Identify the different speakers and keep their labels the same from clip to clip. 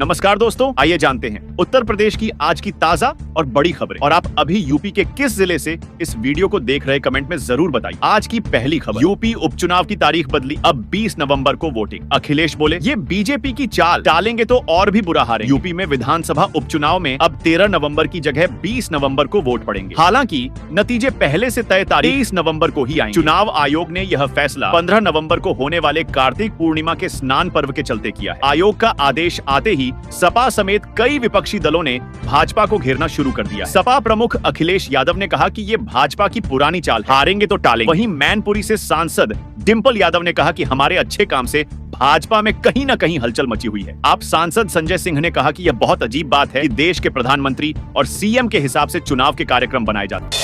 Speaker 1: नमस्कार दोस्तों, आइए जानते हैं उत्तर प्रदेश की आज की ताजा और बड़ी खबरें। और आप अभी यूपी के किस जिले से इस वीडियो को देख रहे, कमेंट में जरूर बताइए। आज की पहली खबर, यूपी उपचुनाव की तारीख बदली, अब 20 नवंबर को वोटिंग। अखिलेश बोले ये बीजेपी की चाल, टालेंगे तो और भी बुरा हारेंगे। यूपी में विधानसभा उपचुनाव में अब 13 नवंबर की जगह 20 नवंबर को वोट पड़ेंगे। हालांकि नतीजे पहले से तय तारीख 23 नवंबर को ही आएंगे। चुनाव आयोग ने यह फैसला 15 नवंबर को होने वाले कार्तिक पूर्णिमा के स्नान पर्व के चलते किया है। आयोग का आदेश आते ही सपा समेत कई विपक्षी दलों ने भाजपा को घेरना शुरू कर दिया। सपा प्रमुख अखिलेश यादव ने कहा कि ये भाजपा की पुरानी चाल, हारेंगे तो टालेंगे। वहीं मैनपुरी से सांसद डिंपल यादव ने कहा कि हमारे अच्छे काम से भाजपा में कहीं न कहीं हलचल मची हुई है। आप सांसद संजय सिंह ने कहा कि यह बहुत अजीब बात है कि देश के प्रधानमंत्री और सीएम के हिसाब से चुनाव के कार्यक्रम बनाए जाते हैं।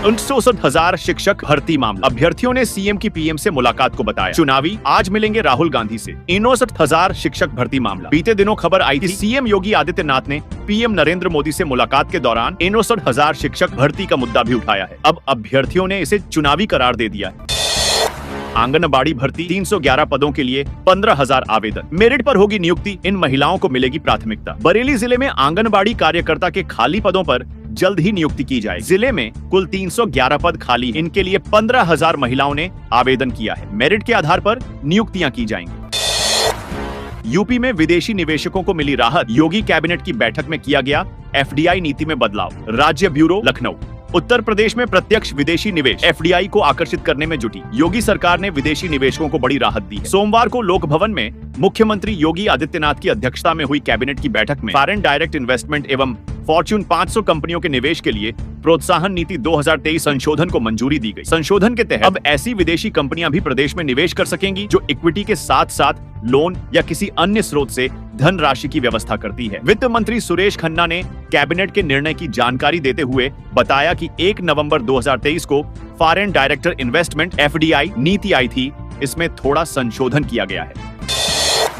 Speaker 1: 69,000 शिक्षक भर्ती मामला, अभ्यर्थियों ने सीएम की पीएम से मुलाकात को बताया चुनावी, आज मिलेंगे राहुल गांधी से। 69,000 शिक्षक भर्ती मामला, बीते दिनों खबर आई थी सीएम योगी आदित्यनाथ ने पीएम नरेंद्र मोदी से मुलाकात के दौरान 69,000 शिक्षक भर्ती का मुद्दा भी उठाया है। अब अभ्यर्थियों ने इसे चुनावी करार दे दिया है। आंगनबाड़ी भर्ती, 311 पदों के लिए 15,000 आवेदन, मेरिट पर होगी नियुक्ति, इन महिलाओं को मिलेगी प्राथमिकता। बरेली जिले में आंगनबाड़ी कार्यकर्ता के खाली पदों पर जल्द ही नियुक्ति की जाए। जिले में कुल 311 पद खाली, इनके लिए 15,000 महिलाओं ने आवेदन किया है। मेरिट के आधार पर नियुक्तियां की जाएंगी। यूपी में विदेशी निवेशकों को मिली राहत, योगी कैबिनेट की बैठक में किया गया एफडीआई नीति में बदलाव। राज्य ब्यूरो लखनऊ, उत्तर प्रदेश में प्रत्यक्ष विदेशी निवेश एफडीआई को आकर्षित करने में जुटी। योगी सरकार ने विदेशी निवेशकों को बड़ी राहत दी है। सोमवार को लोक भवन में मुख्यमंत्री योगी आदित्यनाथ की अध्यक्षता में हुई कैबिनेट की बैठक में फॉरेन डायरेक्ट इन्वेस्टमेंट एवं फॉर्च्यून 500 कंपनियों के निवेश के लिए प्रोत्साहन नीति 2023 संशोधन को मंजूरी दी गई। संशोधन के तहत अब ऐसी विदेशी कंपनियां भी प्रदेश में निवेश कर सकेंगी जो इक्विटी के साथ साथ लोन या किसी अन्य स्रोत से धनराशि की व्यवस्था करती है। वित्त मंत्री सुरेश खन्ना ने कैबिनेट के निर्णय की जानकारी देते हुए बताया कि 1 नवंबर 2023 को फॉरेन डायरेक्ट इन्वेस्टमेंट एफडीआई नीति आई थी, इसमें थोड़ा संशोधन किया गया है।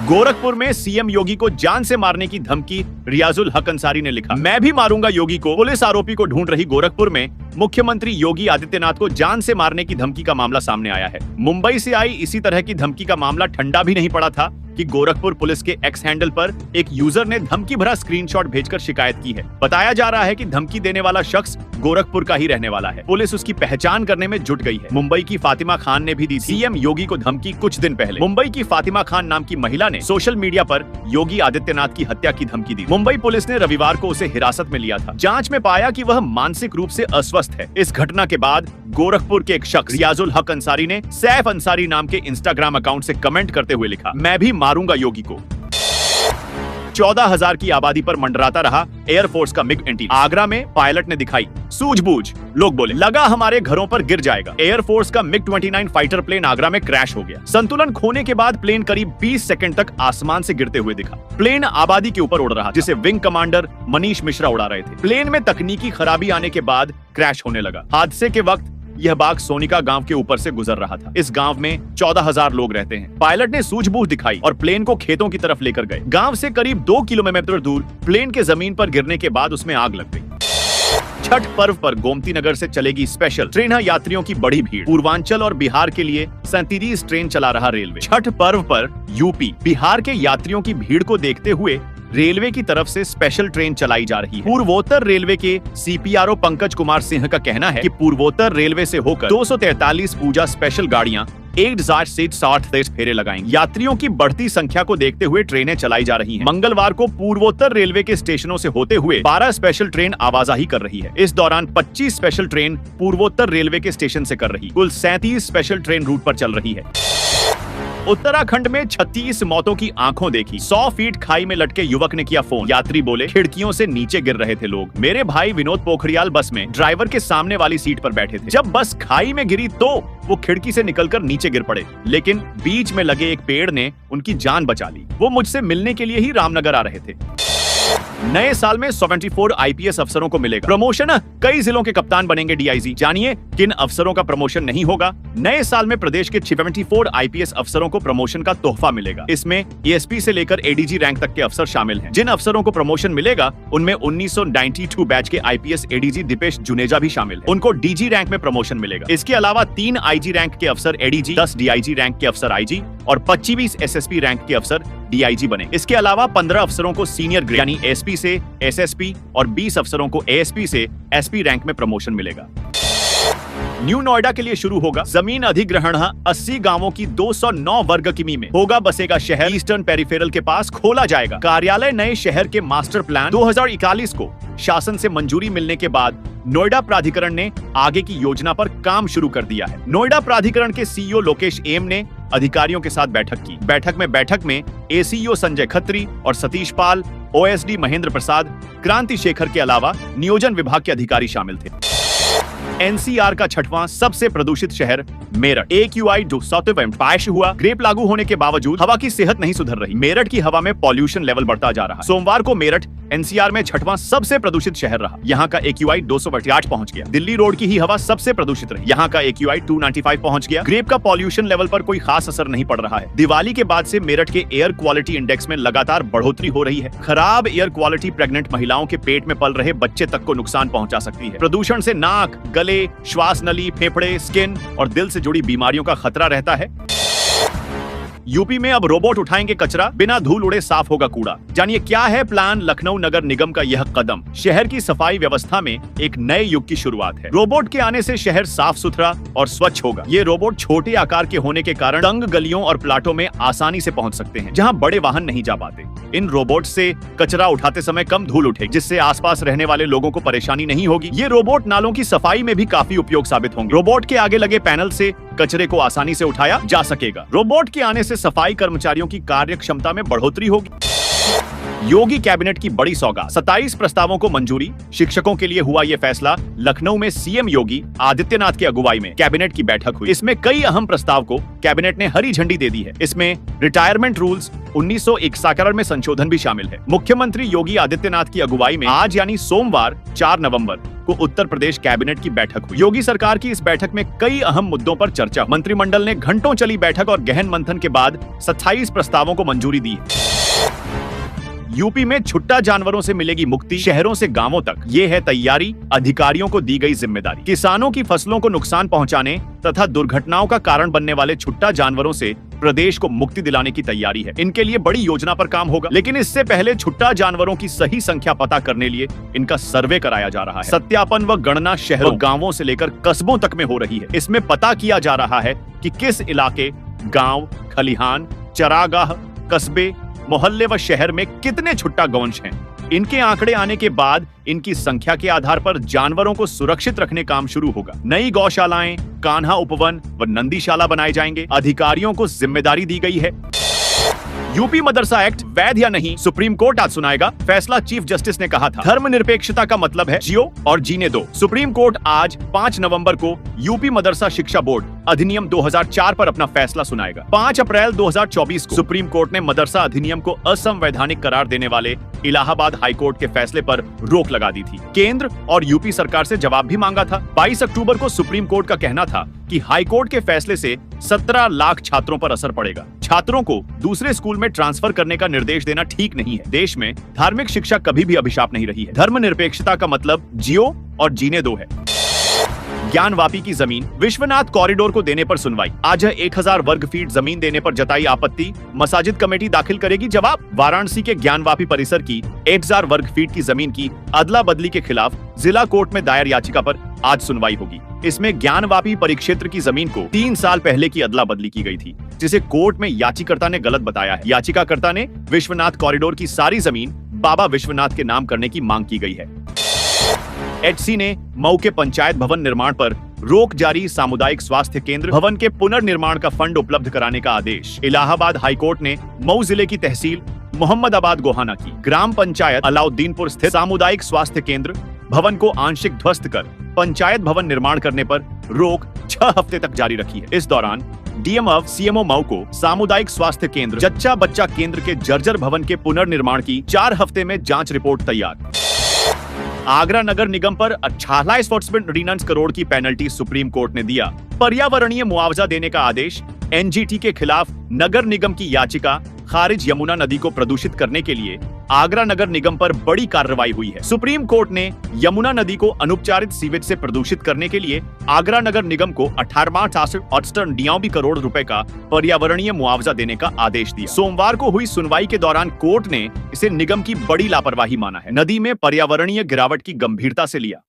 Speaker 1: गोरखपुर में सीएम योगी को जान से मारने की धमकी, रियाजुल हक अंसारी ने लिखा, मैं भी मारूंगा योगी को। पुलिस आरोपी को ढूंढ रही गोरखपुर में मुख्यमंत्री योगी आदित्यनाथ को जान से मारने की धमकी का मामला सामने आया है। मुंबई से आई इसी तरह की धमकी का मामला ठंडा भी नहीं पड़ा था कि गोरखपुर पुलिस के एक्स हैंडल पर एक यूजर ने धमकी भरा स्क्रीनशॉट भेजकर शिकायत की है। बताया जा रहा है कि धमकी देने वाला शख्स गोरखपुर का ही रहने वाला है। पुलिस उसकी पहचान करने में जुट गई है। मुंबई की फातिमा खान ने भी दी सीएम योगी को धमकी कुछ दिन पहले। मुंबई की फातिमा खान नाम की महिला ने सोशल मीडिया पर योगी आदित्यनाथ की हत्या की धमकी दी। मुंबई पुलिस ने रविवार को उसे हिरासत में लिया था। जांच में पाया कि वह मानसिक रूप से अस्वस्थ है। इस घटना के बाद गोरखपुर के एक शख्स रियाजुल हक अंसारी ने सैफ अंसारी नाम के इंस्टाग्राम अकाउंट से कमेंट करते हुए लिखा, मैं भी मारूंगा योगी को। 14,000 की आबादी पर मंडराता रहा एयरफोर्स का मिग 20। आगरा में पायलट ने दिखाई सूझबूझ, लोग बोले लगा हमारे घरों पर गिर जाएगा। एयरफोर्स का मिग 29 फाइटर प्लेन आगरा में क्रैश हो गया। संतुलन खोने के बाद प्लेन करीब 20 सेकंड तक आसमान से गिरते हुए दिखा। प्लेन आबादी के ऊपर उड़ रहा, जिसे विंग कमांडर मनीष मिश्रा उड़ा रहे थे। प्लेन में तकनीकी खराबी आने के बाद क्रैश होने लगा। हादसे के वक्त यह बाग सोनिका गांव के ऊपर से गुजर रहा था। इस गांव में 14,000 लोग रहते हैं। पायलट ने सूझबूझ दिखाई और प्लेन को खेतों की तरफ लेकर गए। गांव से करीब 2 किलोमीटर दूर प्लेन के जमीन पर गिरने के बाद उसमें आग लग गई। छठ पर्व पर गोमती नगर से चलेगी स्पेशल ट्रेन, यात्रियों की बड़ी भीड़। पूर्वांचल और बिहार के लिए 37 ट्रेन चला रहा रेलवे। छठ पर्व पर यूपी, बिहार के यात्रियों की भीड़ को देखते हुए रेलवे की तरफ से स्पेशल ट्रेन चलाई जा रही है। पूर्वोत्तर रेलवे के सीपीआरओ पंकज कुमार सिंह का कहना है कि पूर्वोत्तर रेलवे से होकर 243 पूजा स्पेशल गाड़ियां 1,60 फेरे लगाएंगी। यात्रियों की बढ़ती संख्या को देखते हुए ट्रेनें चलाई जा रही हैं। मंगलवार को पूर्वोत्तर रेलवे के स्टेशनों से होते हुए 12 स्पेशल ट्रेन आवाजाही कर रही है। इस दौरान 25 स्पेशल ट्रेन पूर्वोत्तर रेलवे के स्टेशन से कर रही। कुल 37 स्पेशल ट्रेन रूट पर चल रही है। उत्तराखंड में 36 मौतों की आंखों देखी। 100 फीट खाई में लटके युवक ने किया फोन। यात्री बोले खिड़कियों से नीचे गिर रहे थे लोग। मेरे भाई विनोद पोखरियाल बस में ड्राइवर के सामने वाली सीट पर बैठे थे। जब बस खाई में गिरी तो वो खिड़की से निकलकर नीचे गिर पड़े, लेकिन बीच में लगे एक पेड़ ने उनकी जान बचा ली। वो मुझसे मिलने के लिए ही रामनगर आ रहे थे। नए साल में 74 आईपीएस अफसरों को मिलेगा प्रमोशन। कई जिलों के कप्तान बनेंगे डीआईजी। जानिए किन अफसरों का प्रमोशन नहीं होगा। नए साल में प्रदेश के 74 आईपीएस अफसरों को प्रमोशन का तोहफा मिलेगा। इसमें एएसपी से लेकर एडीजी रैंक तक के अफसर शामिल हैं। जिन अफसरों को प्रमोशन मिलेगा उनमें 1992 बैच के आईपीएस एडीजी दीपेश जुनेजा भी शामिल है। उनको डीजी रैंक में प्रमोशन मिलेगा। इसके अलावा 3 आईजी रैंक के अफसर एडीजी, 10 डीआईजी रैंक के अफसर आईजी और 25 एसएसपी रैंक के अफसर डीआईजी बने। इसके अलावा 15 अफसरों को सीनियर ग्रेड यानी एसपी से एसएसपी और 20 अफसरों को एएसपी से एसपी रैंक में प्रमोशन मिलेगा। न्यू नोएडा के लिए शुरू होगा जमीन अधिग्रहण। 80 गांवों की 209 वर्ग किमी में होगा बसेगा शहर। ईस्टर्न पेरिफेरल के पास खोला जाएगा कार्यालय। नए शहर के मास्टर प्लान 2041 को शासन से मंजूरी मिलने के बाद नोएडा प्राधिकरण ने आगे की योजना पर काम शुरू कर दिया है। नोएडा प्राधिकरण के सीईओ लोकेश एम ने अधिकारियों के साथ बैठक की। बैठक में एसीईओ संजय खत्री और सतीश पाल, ओएसडी महेंद्र प्रसाद, क्रांति शेखर के अलावा नियोजन विभाग के अधिकारी शामिल थे। एनसीआर का 6वां सबसे प्रदूषित शहर मेरठ। AQI 200 पाश हुआ। ग्रेप लागू होने के बावजूद हवा की सेहत नहीं सुधर रही। मेरठ की हवा में पॉल्यूशन लेवल बढ़ता जा रहा है। सोमवार को मेरठ एनसीआर में 6वां सबसे प्रदूषित शहर रहा। यहाँ का AQI 258 पहुंच गया। दिल्ली रोड की ही हवा सबसे प्रदूषित रही। यहाँ का AQI 295 पहुंच गया। ग्रेप का पॉल्यूशन लेवल पर कोई खास असर नहीं पड़ रहा है। दिवाली के बाद से मेरठ के एयर क्वालिटी इंडेक्स में लगातार बढ़ोतरी हो रही है। खराब एयर क्वालिटी प्रेग्नेंट महिलाओं के पेट में पल रहे बच्चे तक को नुकसान पहुंचा सकती है। प्रदूषण से नाक, गले, श्वास नली, फेफड़े, स्किन और दिल से जुड़ी बीमारियों का खतरा रहता है। यूपी में अब रोबोट उठाएंगे कचरा, बिना धूल उड़े साफ होगा कूड़ा। जानिए क्या है प्लान लखनऊ नगर निगम का यह कदम। शहर की सफाई व्यवस्था में एक नए युग की शुरुआत है। रोबोट के आने से शहर साफ सुथरा और स्वच्छ होगा। ये रोबोट छोटे आकार के होने के कारण तंग गलियों और प्लाटों में आसानी से पहुंच सकते हैं, जहां बड़े वाहन नहीं जा पाते। इन रोबोट से कचरा उठाते समय कम धूल उठेगी, जिससे आसपास रहने वाले लोगों को परेशानी नहीं होगी। ये रोबोट नालों की सफाई में भी काफी उपयोग साबित होंगे। रोबोट के आगे लगे पैनल से कचरे को आसानी से उठाया जा सकेगा। रोबोट के आने से सफाई कर्मचारियों की कार्य क्षमता में बढ़ोतरी होगी। योगी कैबिनेट की बड़ी सौगात, 27 प्रस्तावों को मंजूरी। शिक्षकों के लिए हुआ यह फैसला। लखनऊ में सीएम योगी आदित्यनाथ की अगुवाई में कैबिनेट की बैठक हुई। इसमें कई अहम प्रस्ताव को कैबिनेट ने हरी झंडी दे दी है। इसमें रिटायरमेंट रूल्स 1961 में संशोधन भी शामिल है। मुख्यमंत्री योगी आदित्यनाथ की अगुवाई में आज यानी सोमवार 4 नवंबर को उत्तर प्रदेश कैबिनेट की बैठक हुई। योगी सरकार की इस बैठक में कई अहम मुद्दों पर चर्चा। मंत्रिमंडल ने घंटों चली बैठक और गहन मंथन के बाद 27 प्रस्तावों को मंजूरी दी है। यूपी में छुट्टा जानवरों से मिलेगी मुक्ति, शहरों से गांवों तक। ये है तैयारी, अधिकारियों को दी गई जिम्मेदारी। किसानों की फसलों को नुकसान पहुंचाने तथा दुर्घटनाओं का कारण बनने वाले छुट्टा जानवरों से प्रदेश को मुक्ति दिलाने की तैयारी है। इनके लिए बड़ी योजना पर काम होगा, लेकिन इससे पहले छुट्टा जानवरों की सही संख्या पता करने लिए इनका सर्वे कराया जा रहा है। सत्यापन व गणना शहरों, गांवों से लेकर कस्बों तक में हो रही है। इसमें पता किया जा रहा है कि किस इलाके, गांव, खलिहान, चरागाह, कस्बे, मोहल्ले व शहर में कितने छुट्टा गौवंश हैं। इनके आंकड़े आने के बाद इनकी संख्या के आधार पर जानवरों को सुरक्षित रखने काम शुरू होगा। नई गौशालाएं, कान्हा उपवन व नंदीशाला बनाए जाएंगे। अधिकारियों को जिम्मेदारी दी गई है। यूपी मदरसा एक्ट वैध या नहीं, सुप्रीम कोर्ट आज सुनाएगा फैसला। चीफ जस्टिस ने कहा था धर्मनिरपेक्षता का मतलब है जियो और जीने दो। सुप्रीम कोर्ट आज 5 नवंबर को यूपी मदरसा शिक्षा बोर्ड अधिनियम 2004 पर अपना फैसला सुनाएगा। 5 अप्रैल 2024 को सुप्रीम कोर्ट ने मदरसा अधिनियम को असंवैधानिक करार देने वाले इलाहाबाद हाईकोर्ट के फैसले पर रोक लगा दी थी। केंद्र और यूपी सरकार से जवाब भी मांगा था। 22 अक्टूबर को सुप्रीम कोर्ट का कहना था कि हाईकोर्ट के फैसले से 17 लाख छात्रों पर असर पड़ेगा। छात्रों को दूसरे स्कूल में ट्रांसफर करने का निर्देश देना ठीक नहीं है। देश में धार्मिक शिक्षा कभी भी अभिशाप नहीं रही है। धर्मनिरपेक्षता का मतलब जियो और जीने दो है। ज्ञानवापी की जमीन विश्वनाथ कॉरिडोर को देने पर सुनवाई। आज 1000 वर्ग फीट जमीन देने पर जताई आपत्ति, मसाजिद कमेटी दाखिल करेगी जवाब। वाराणसी के ज्ञानवापी परिसर की 1000 वर्ग फीट की जमीन की अदला बदली के खिलाफ जिला कोर्ट में दायर याचिका पर आज सुनवाई होगी। इसमें ज्ञानवापी परिक्षेत्र की जमीन को 3 साल पहले की अदला बदली की गई थी, जिसे कोर्ट में याचिकाकर्ता ने गलत बताया है। याचिकाकर्ता ने विश्वनाथ कॉरिडोर की सारी जमीन बाबा विश्वनाथ के नाम करने की मांग की गई है। एचसी ने मऊ के पंचायत भवन निर्माण पर रोक जारी। सामुदायिक स्वास्थ्य केंद्र भवन के पुनर्निर्माण का फंड उपलब्ध कराने का आदेश। इलाहाबाद हाईकोर्ट ने मऊ जिले की तहसील मोहम्मदाबाद गोहाना की ग्राम पंचायत अलाउद्दीनपुर स्थित सामुदायिक स्वास्थ्य केंद्र भवन को आंशिक ध्वस्त कर पंचायत भवन निर्माण करने पर रोक 6 हफ्ते तक जारी रखी है। इस दौरान डीएम ऑफ सीएमओ मऊ को सामुदायिक स्वास्थ्य केंद्र जच्चा बच्चा केंद्र के जर्जर भवन के पुनर्निर्माण की 4 हफ्ते में जांच रिपोर्ट तैयार। आगरा नगर निगम पर 48 करोड़ की पेनल्टी सुप्रीम कोर्ट ने दिया। पर्यावरणीय मुआवजा देने का आदेश। एनजीटी के खिलाफ नगर निगम की याचिका खारिज यमुना नदी को प्रदूषित करने के लिए आगरा नगर निगम पर बड़ी कार्रवाई हुई है। सुप्रीम कोर्ट ने यमुना नदी को अनुपचारित सीवेज से प्रदूषित करने के लिए आगरा नगर निगम को 18,98 करोड़ रुपए का पर्यावरणीय मुआवजा देने का आदेश दिया। सोमवार को हुई सुनवाई के दौरान कोर्ट ने इसे निगम की बड़ी लापरवाही माना है। नदी में पर्यावरणीय गिरावट की गंभीरता से लिया।